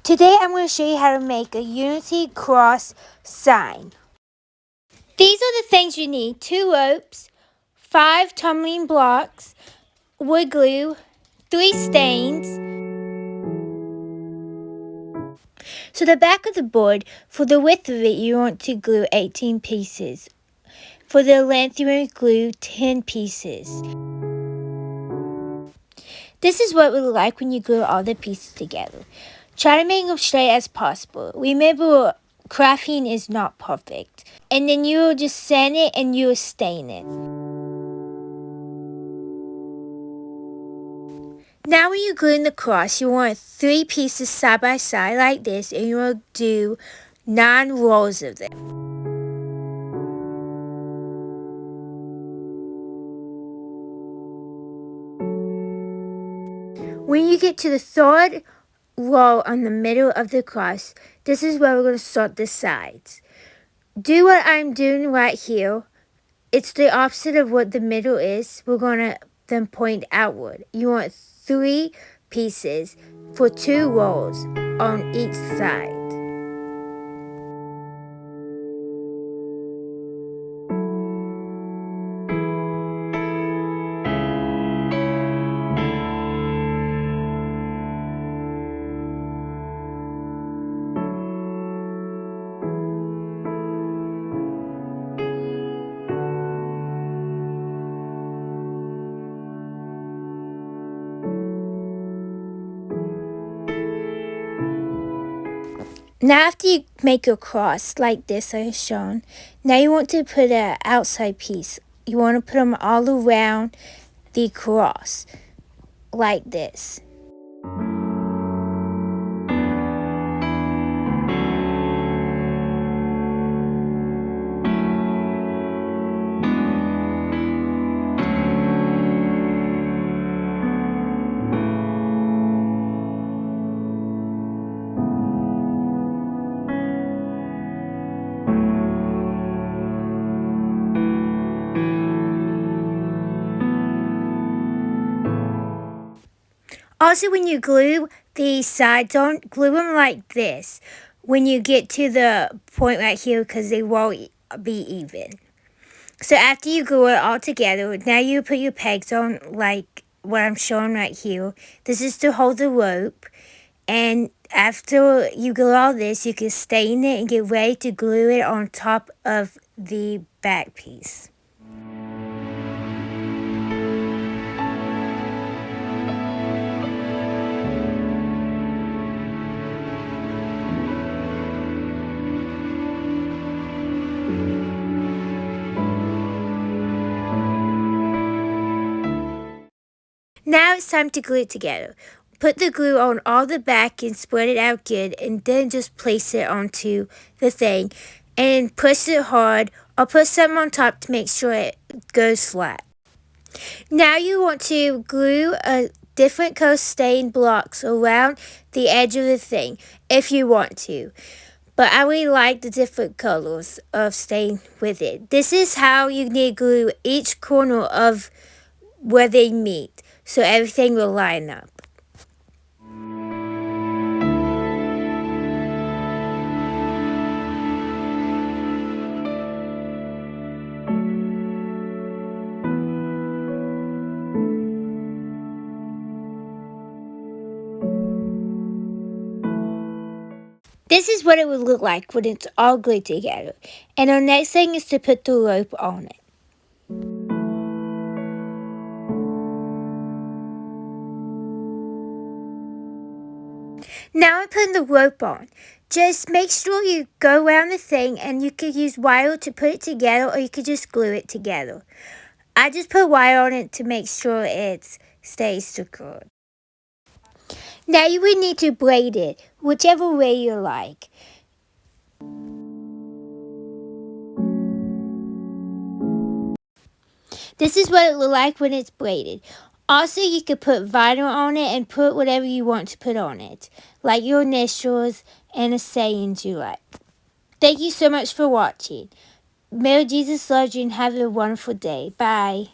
Today I'm going to show you how to make a unity cross sign. These are the things you need: 2 ropes, 5 tumbling blocks, wood glue, 3 stains. So the back of the board, for the width of it you want to glue 18 pieces. For the length you want to glue 10 pieces. This is what it will look like when you glue all the pieces together. Try to make them straight as possible. Remember, crafting is not perfect. And then you will just sand it and you will stain it. Now when you're gluing the cross, you want 3 pieces side by side like this, and you will do 9 rows of them. When you get to the 3rd row on the middle of the cross, this is where we're going to start the sides. Do what I'm doing right here. It's the opposite of what the middle is. We're going to then point outward. You want 3 pieces for 2 rows on each side. Now after you make your cross like this as shown, now you want to put an outside piece. You want to put them all around the cross like this. Also, when you glue these sides, don't glue them like this when you get to the point right here, because they won't be even. So after you glue it all together, now you put your pegs on like what I'm showing right here. This is to hold the rope. And after you glue all this, you can stain it and get ready to glue it on top of the back piece. Now it's time to glue it together. Put the glue on all the back and spread it out good, and then just place it onto the thing and push it hard, or put something on top to make sure it goes flat. Now you want to glue a different color stained blocks around the edge of the thing if you want to. But I really like the different colors of stain with it. This is how you need to glue each corner of where they meet, so everything will line up. This is what it would look like when it's all glued together. And our next thing is to put the rope on it. Now I'm putting the rope on. Just make sure you go around the thing, and you could use wire to put it together, or you could just glue it together. I just put wire on it to make sure it stays secure. Now you would need to braid it, whichever way you like. This is what it looks like when it's braided. Also, you could put vinyl on it and put whatever you want to put on it, like your initials and a saying you like. Thank you so much for watching. May Jesus love you and have a wonderful day. Bye.